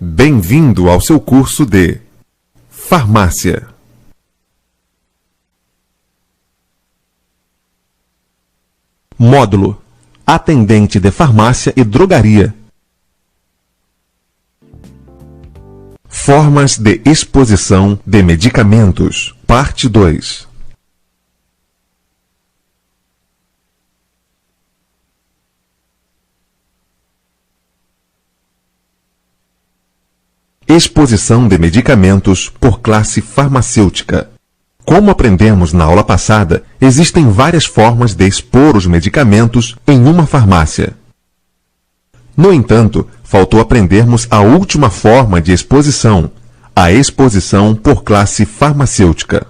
Bem-vindo ao seu curso de Farmácia. Módulo: Atendente de Farmácia e Drogaria. Formas de exposição de medicamentos. Parte 2. Exposição de medicamentos por classe farmacêutica. Como aprendemos na aula passada, existem várias formas de expor os medicamentos em uma farmácia. No entanto, faltou aprendermos a última forma de exposição, a exposição por classe farmacêutica.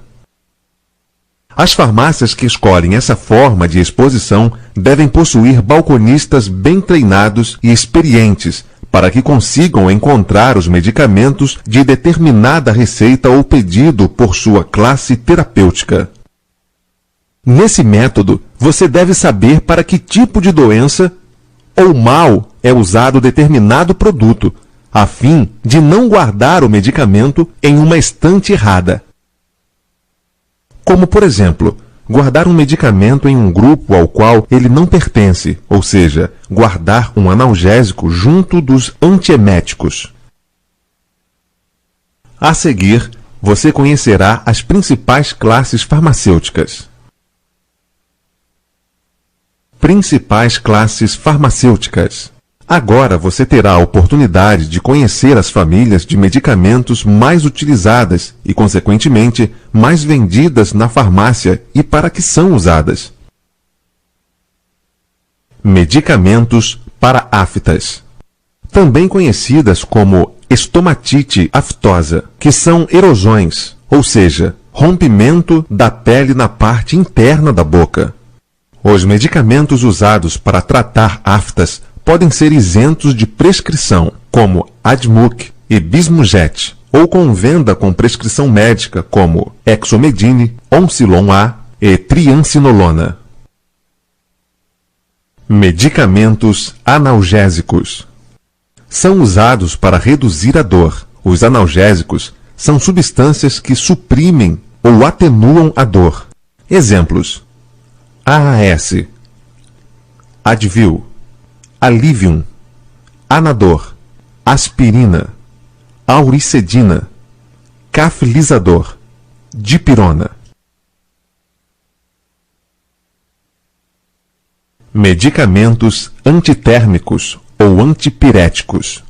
As farmácias que escolhem essa forma de exposição devem possuir balconistas bem treinados e experientes, para que consigam encontrar os medicamentos de determinada receita ou pedido por sua classe terapêutica. Nesse método, você deve saber para que tipo de doença ou mal é usado determinado produto, a fim de não guardar o medicamento em uma estante errada. Como, por exemplo, guardar um medicamento em um grupo ao qual ele não pertence, ou seja, guardar um analgésico junto dos antieméticos. A seguir, você conhecerá as principais classes farmacêuticas. Principais classes farmacêuticas. Agora você terá a oportunidade de conhecer as famílias de medicamentos mais utilizadas e, consequentemente, mais vendidas na farmácia e para que são usadas. Medicamentos para aftas. Também conhecidas como estomatite aftosa, que são erosões, ou seja, rompimento da pele na parte interna da boca. Os medicamentos usados para tratar aftas podem ser isentos de prescrição, como Admuc e Bismujet, ou com venda com prescrição médica, como Exomedine, Oncilon A e Triancinolona. Medicamentos analgésicos. São usados para reduzir a dor. Os analgésicos são substâncias que suprimem ou atenuam a dor. Exemplos: AAS, Advil, Alivium, Anador, Aspirina, Auricedina, Caflizador, Dipirona. Medicamentos antitérmicos ou antipiréticos.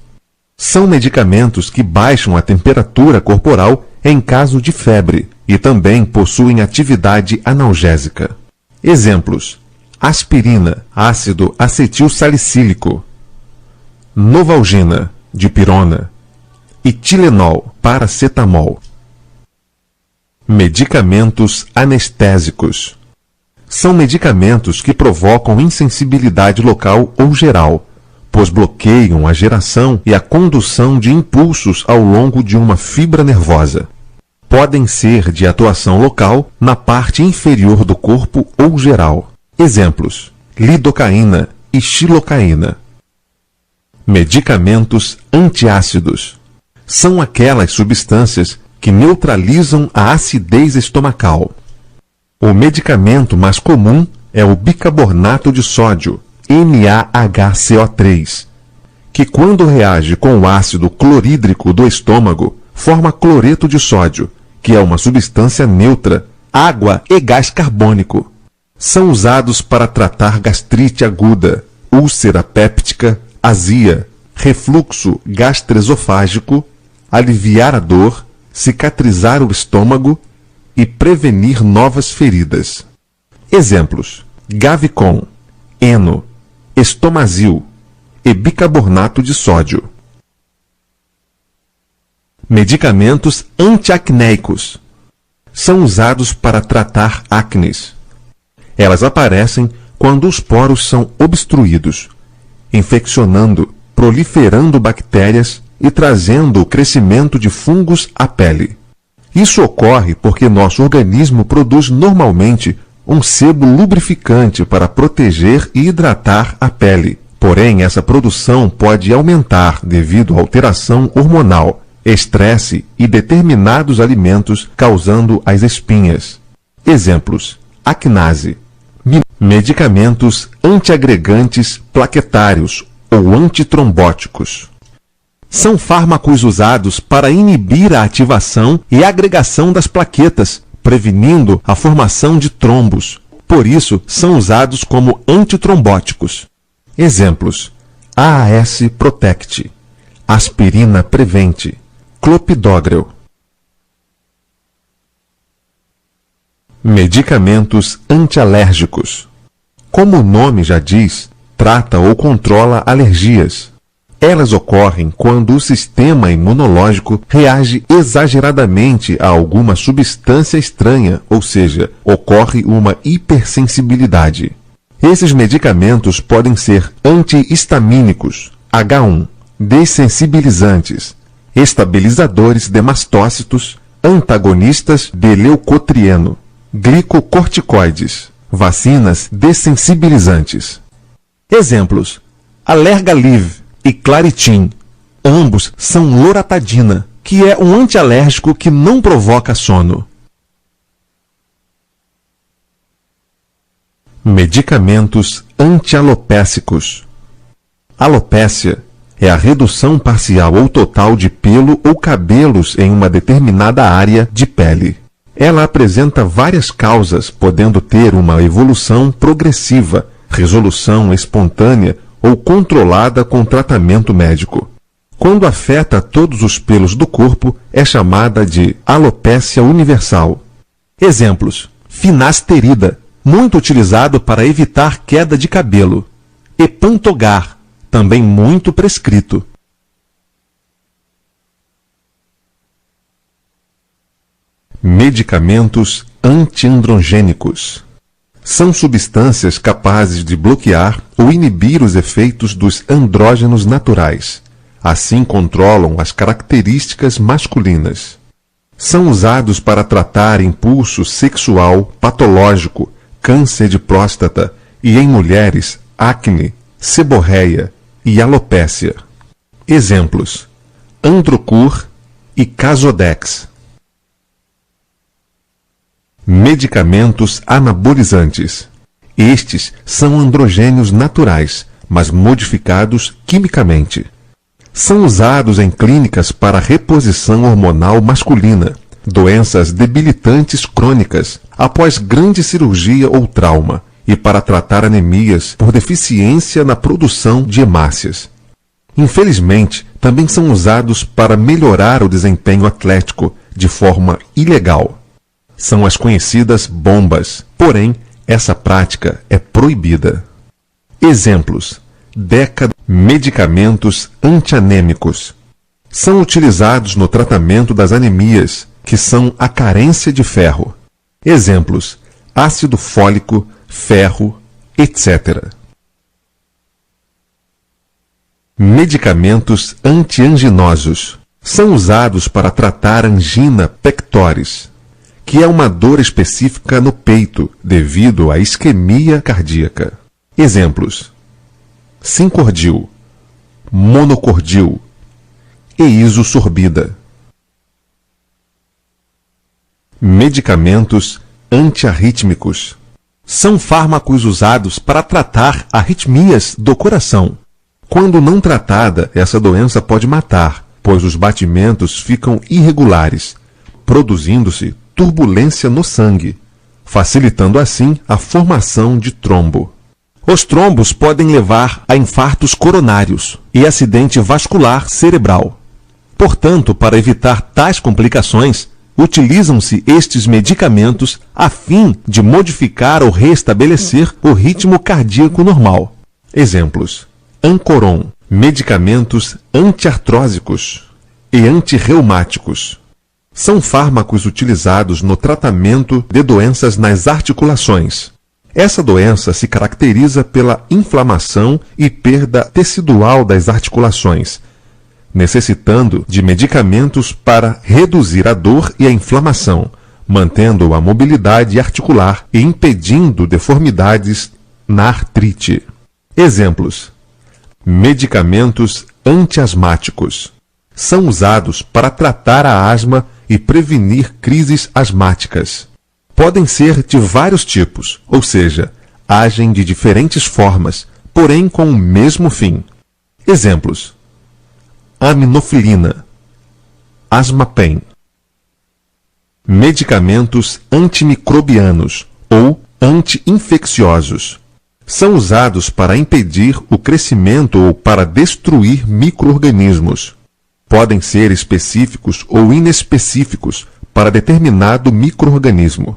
São medicamentos que baixam a temperatura corporal em caso de febre e também possuem atividade analgésica. Exemplos: aspirina, ácido acetilsalicílico, novalgina, dipirona, e Tilenol, paracetamol. Medicamentos anestésicos. São medicamentos que provocam insensibilidade local ou geral, pois bloqueiam a geração e a condução de impulsos ao longo de uma fibra nervosa. Podem ser de atuação local na parte inferior do corpo ou geral. Exemplos: lidocaína e xilocaína. Medicamentos antiácidos. São aquelas substâncias que neutralizam a acidez estomacal. O medicamento mais comum é o bicarbonato de sódio, NaHCO3, que quando reage com o ácido clorídrico do estômago, forma cloreto de sódio, que é uma substância neutra, água e gás carbônico. São usados para tratar gastrite aguda, úlcera péptica, azia, refluxo gastroesofágico, aliviar a dor, cicatrizar o estômago e prevenir novas feridas. Exemplos: Gavicon, Eno, Estomazil e bicarbonato de sódio. Medicamentos antiacnéicos. São usados para tratar acnes. Elas aparecem quando os poros são obstruídos, infeccionando, proliferando bactérias e trazendo o crescimento de fungos à pele. Isso ocorre porque nosso organismo produz normalmente um sebo lubrificante para proteger e hidratar a pele, Porém, essa produção pode aumentar devido à alteração hormonal, estresse e determinados alimentos causando as espinhas. Exemplos: acnase. Medicamentos antiagregantes plaquetários ou antitrombóticos. São fármacos usados para inibir a ativação e agregação das plaquetas, prevenindo a formação de trombos. Por isso, são usados como antitrombóticos. Exemplos: AAS Protect, aspirina Prevent, clopidogrel. Medicamentos antialérgicos. Como o nome já diz, trata ou controla alergias. Elas ocorrem quando o sistema imunológico reage exageradamente a alguma substância estranha, ou seja, ocorre uma hipersensibilidade. Esses medicamentos podem ser antihistamínicos, H1, dessensibilizantes, estabilizadores de mastócitos, antagonistas de leucotrieno, glicocorticoides, vacinas dessensibilizantes. Exemplos: Alergaliv e Claritin. Ambos são loratadina, que é um antialérgico que não provoca sono. Medicamentos antialopécicos. Alopécia é a redução parcial ou total de pelo ou cabelos em uma determinada área de pele. Ela apresenta várias causas, podendo ter uma evolução progressiva, resolução espontânea ou controlada com tratamento médico. Quando afeta todos os pelos do corpo, é chamada de alopécia universal. Exemplos: finasterida, muito utilizado para evitar queda de cabelo. Epantogar, também muito prescrito. Medicamentos antiandrogênicos. São substâncias capazes de bloquear ou inibir os efeitos dos andrógenos naturais. Assim controlam as características masculinas. São usados para tratar impulso sexual patológico, câncer de próstata e, em mulheres, acne, seborreia e alopécia. Exemplos: Androcur e Casodex. Medicamentos anabolizantes. Estes são androgênios naturais, mas modificados quimicamente. São usados em clínicas para reposição hormonal masculina, doenças debilitantes crônicas, após grande cirurgia ou trauma, e para tratar anemias por deficiência na produção de hemácias. Infelizmente, também são usados para melhorar o desempenho atlético de forma ilegal. São as conhecidas bombas, porém, essa prática é proibida. Exemplos: medicamentos antianêmicos. São utilizados no tratamento das anemias, que são a carência de ferro. Exemplos: ácido fólico, ferro, etc. Medicamentos antianginosos. São usados para tratar angina pectoris, que é uma dor específica no peito devido à isquemia cardíaca. Exemplos: Sincordil, Monocordil e isosorbida. Medicamentos antiarrítmicos. São fármacos usados para tratar arritmias do coração. Quando não tratada, essa doença pode matar, pois os batimentos ficam irregulares, produzindo-se turbulência no sangue, facilitando assim a formação de trombo. Os trombos podem levar a infartos coronários e acidente vascular cerebral. Portanto, para evitar tais complicações, utilizam-se estes medicamentos a fim de modificar ou restabelecer o ritmo cardíaco normal. Exemplos: Ancoron, medicamentos antiartrósicos e antirreumáticos. São fármacos utilizados no tratamento de doenças nas articulações. Essa doença se caracteriza pela inflamação e perda tecidual das articulações, necessitando de medicamentos para reduzir a dor e a inflamação, mantendo a mobilidade articular e impedindo deformidades na artrite. Exemplos: Medicamentos antiasmáticos. São usados para tratar a asma e prevenir crises asmáticas. Podem ser de vários tipos, ou seja, agem de diferentes formas, porém com o mesmo fim. Exemplos: aminofilina, Asmapen. Medicamentos antimicrobianos ou anti-infecciosos. São usados para impedir o crescimento ou para destruir micro-organismos. Podem ser específicos ou inespecíficos para determinado micro-organismo.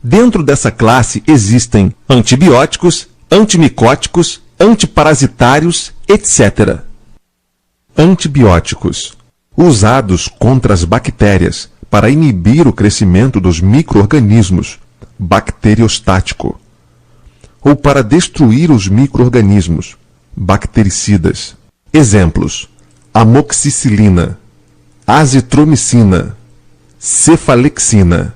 Dentro dessa classe existem antibióticos, antimicóticos, antiparasitários, etc. Antibióticos. Usados contra as bactérias para inibir o crescimento dos micro-organismos, bacteriostático. Ou para destruir os micro-organismos, bactericidas. Exemplos: amoxicilina, azitromicina, cefalexina.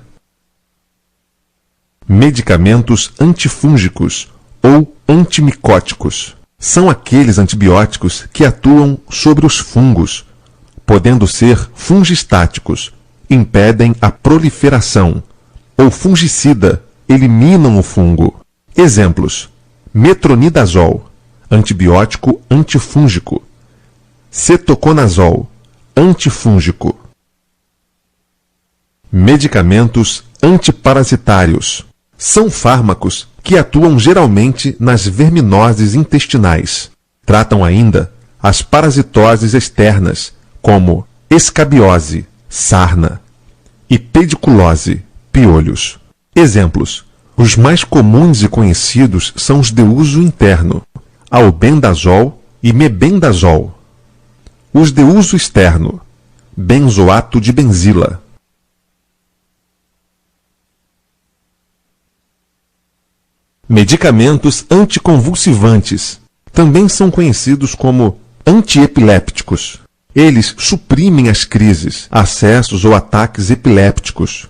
Medicamentos antifúngicos ou antimicóticos. São aqueles antibióticos que atuam sobre os fungos, podendo ser fungistáticos, impedem a proliferação, ou fungicida, eliminam o fungo. Exemplos: metronidazol, antibiótico antifúngico. Cetoconazol, antifúngico. Medicamentos antiparasitários. São fármacos que atuam geralmente nas verminoses intestinais. Tratam ainda as parasitoses externas, como escabiose, sarna, e pediculose, piolhos. Exemplos: os mais comuns e conhecidos são os de uso interno, albendazol e mebendazol. Os de uso externo, benzoato de benzila. Medicamentos anticonvulsivantes. Também são conhecidos como antiepilépticos. Eles suprimem as crises, acessos ou ataques epilépticos.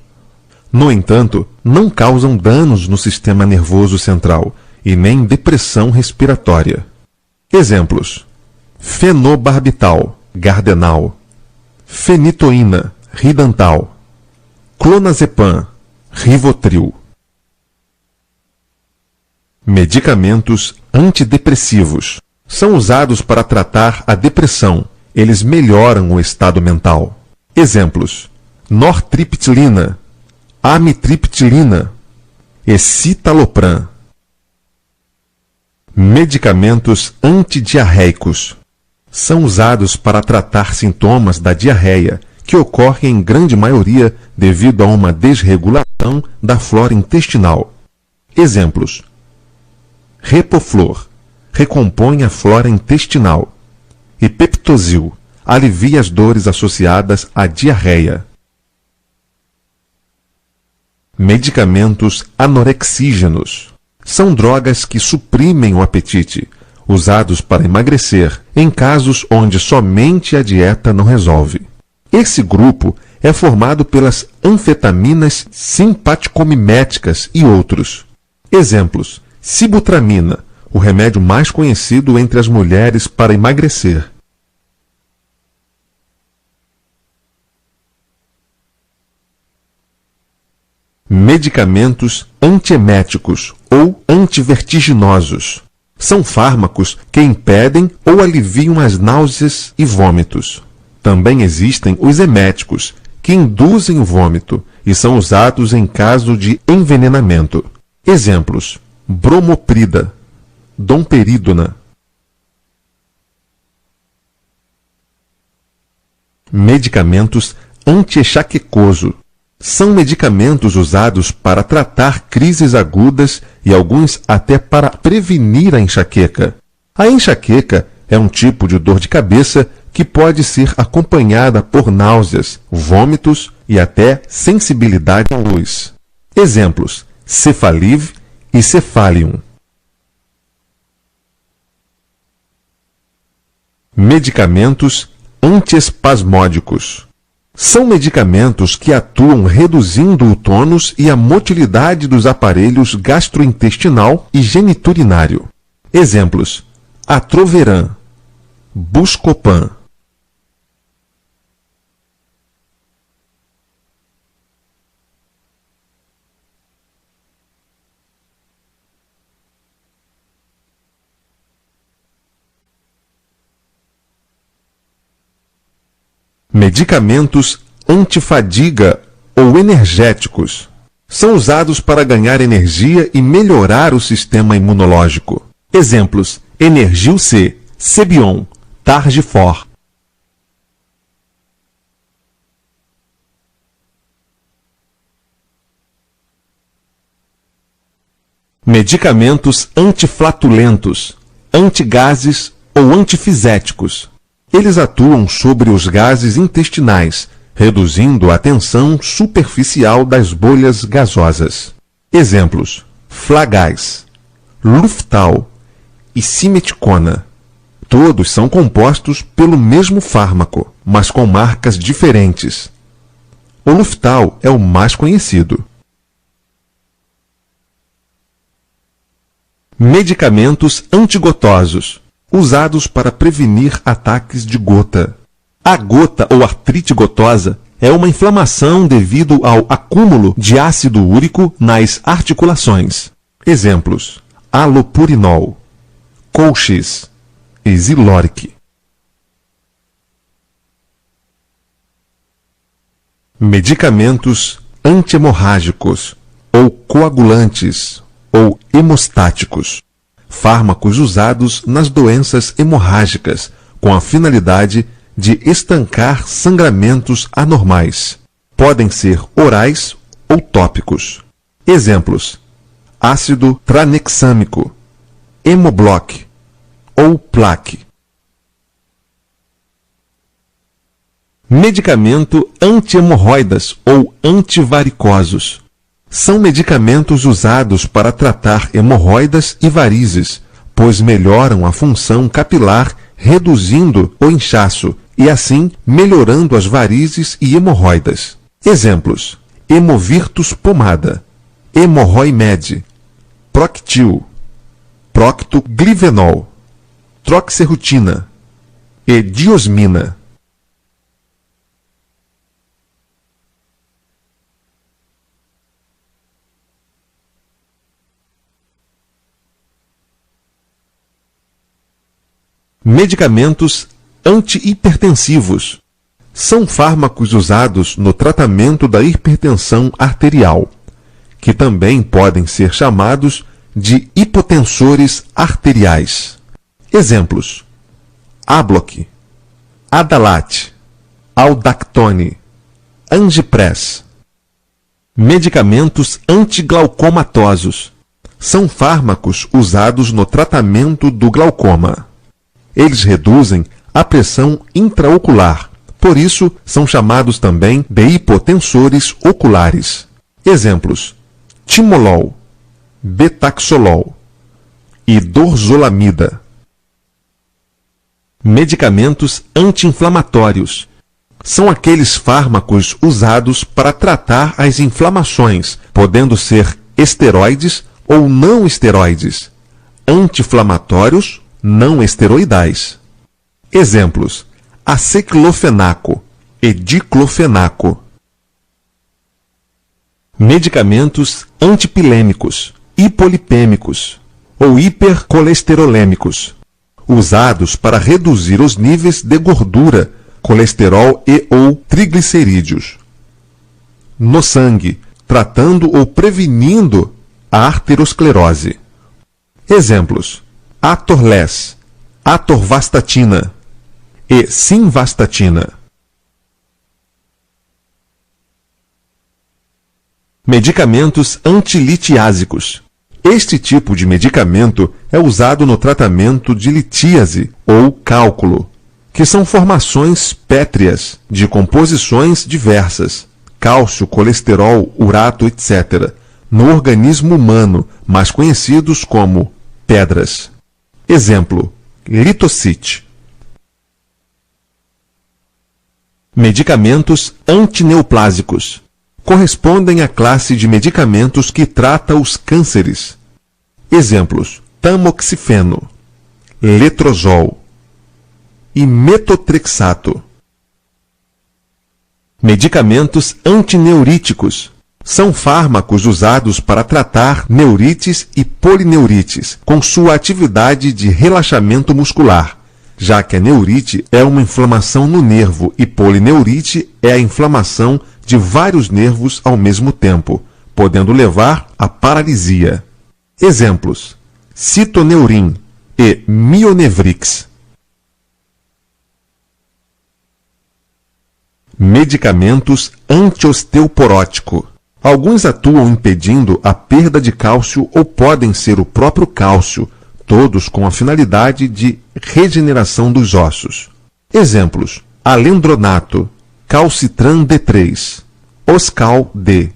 No entanto, não causam danos no sistema nervoso central e nem depressão respiratória. Exemplos: fenobarbital, Gardenal, fenitoína, Ridantal, clonazepam, Rivotril. Medicamentos antidepressivos. São usados para tratar a depressão. Eles melhoram o estado mental. Exemplos: nortriptilina, amitriptilina, escitalopram. Medicamentos antidiarreicos. São usados para tratar sintomas da diarreia, que ocorrem em grande maioria devido a uma desregulação da flora intestinal. Exemplos: Repoflor, recompõe a flora intestinal. E Peptozil, alivia as dores associadas à diarreia. Medicamentos anorexígenos. São drogas que suprimem o apetite, usados para emagrecer, em casos onde somente a dieta não resolve. Esse grupo é formado pelas anfetaminas simpaticomiméticas e outros. Exemplos: sibutramina, o remédio mais conhecido entre as mulheres para emagrecer. Medicamentos antieméticos ou antivertiginosos. São fármacos que impedem ou aliviam as náuseas e vômitos. Também existem os eméticos, que induzem o vômito e são usados em caso de envenenamento. Exemplos: bromoprida, domperidona. Medicamentos anti-enxaquecoso. São medicamentos usados para tratar crises agudas e alguns até para prevenir a enxaqueca. A enxaqueca é um tipo de dor de cabeça que pode ser acompanhada por náuseas, vômitos e até sensibilidade à luz. Exemplos: Cefaliv e Cefalium. Medicamentos antiespasmódicos. São medicamentos que atuam reduzindo o tônus e a motilidade dos aparelhos gastrointestinal e geniturinário. Exemplos: Atroveran, Buscopan. Medicamentos antifadiga ou energéticos são usados para ganhar energia e melhorar o sistema imunológico. Exemplos: Energil C, Cebion, Targifor. Medicamentos antiflatulentos, antigases ou antifiséticos. Eles atuam sobre os gases intestinais, reduzindo a tensão superficial das bolhas gasosas. Exemplos: Flagás, Luftal e Simeticona. Todos são compostos pelo mesmo fármaco, mas com marcas diferentes. O Luftal é o mais conhecido. Medicamentos antigotosos, usados para prevenir ataques de gota. A gota ou artrite gotosa é uma inflamação devido ao acúmulo de ácido úrico nas articulações. Exemplos: Alopurinol, Colchis e Ziloric. Medicamentos antihemorrágicos ou coagulantes ou hemostáticos. Fármacos usados nas doenças hemorrágicas com a finalidade de estancar sangramentos anormais. Podem ser orais ou tópicos. Exemplos: ácido tranexâmico, Hemoblock ou Plaque. Medicamento anti-hemorroidas ou antivaricosos. São medicamentos usados para tratar hemorroidas e varizes, pois melhoram a função capilar, reduzindo o inchaço e, assim, melhorando as varizes e hemorroidas. Exemplos: Hemovirtus pomada, Hemorroimed, Proctil, Proctoglivenol, Troxerrutina e Diosmina. Medicamentos antihipertensivos. São fármacos usados no tratamento da hipertensão arterial, que também podem ser chamados de hipotensores arteriais. Exemplos: Abloc, Adalat, Aldactone, Angipress. Medicamentos antiglaucomatosos. São fármacos usados no tratamento do glaucoma. Eles reduzem a pressão intraocular, por isso são chamados também de hipotensores oculares. Exemplos: Timolol, Betaxolol e Dorzolamida. Medicamentos anti-inflamatórios. São aqueles fármacos usados para tratar as inflamações, podendo ser esteroides ou não esteroides, anti-inflamatórios não esteroidais. Exemplos: aciclofenaco e diclofenaco. Medicamentos antipilêmicos, hipolipêmicos ou hipercolesterolêmicos, usados para reduzir os níveis de gordura, colesterol e ou triglicerídeos no sangue, tratando ou prevenindo a arteriosclerose. Exemplos: Atorlés, atorvastatina e simvastatina. Medicamentos antilitiásicos. Este tipo de medicamento é usado no tratamento de litíase ou cálculo, que são formações pétreas de composições diversas, cálcio, colesterol, urato, etc., no organismo humano, mais conhecidos como pedras. Exemplo: Litocite. Medicamentos antineoplásicos. Correspondem à classe de medicamentos que trata os cânceres. Exemplos: tamoxifeno, letrozol, e metotrexato. Medicamentos antineuríticos. São fármacos usados para tratar neurites e polineurites, com sua atividade de relaxamento muscular, já que a neurite é uma inflamação no nervo e polineurite é a inflamação de vários nervos ao mesmo tempo, podendo levar à paralisia. Exemplos: Citoneurin e Mionevrix. Medicamentos antiosteoporóticos. Alguns atuam impedindo a perda de cálcio ou podem ser o próprio cálcio, todos com a finalidade de regeneração dos ossos. Exemplos: alendronato, calcitran D3, Oscal-D.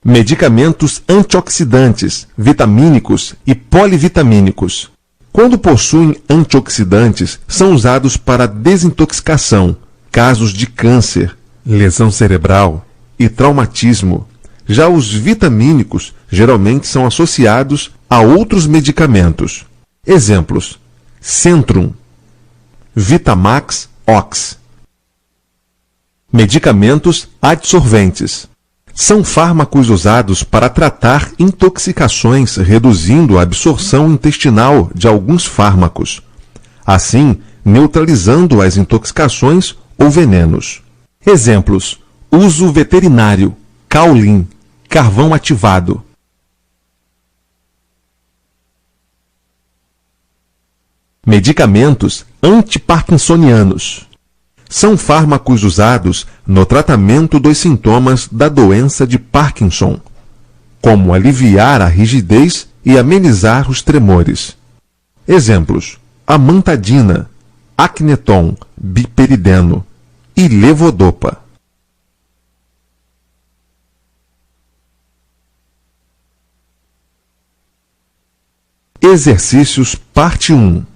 Medicamentos antioxidantes, vitamínicos e polivitamínicos. Quando possuem antioxidantes, são usados para desintoxicação, casos de câncer, lesão cerebral e traumatismo. Já os vitamínicos geralmente são associados a outros medicamentos. Exemplos: Centrum, Vitamax Ox. Medicamentos adsorventes. São fármacos usados para tratar intoxicações, reduzindo a absorção intestinal de alguns fármacos, assim neutralizando as intoxicações ou venenos. Exemplos: uso veterinário, caulin, carvão ativado. Medicamentos antiparkinsonianos. São fármacos usados no tratamento dos sintomas da doença de Parkinson, como aliviar a rigidez e amenizar os tremores. Exemplos: amantadina, acneton, biperideno e levodopa. Exercícios parte 1.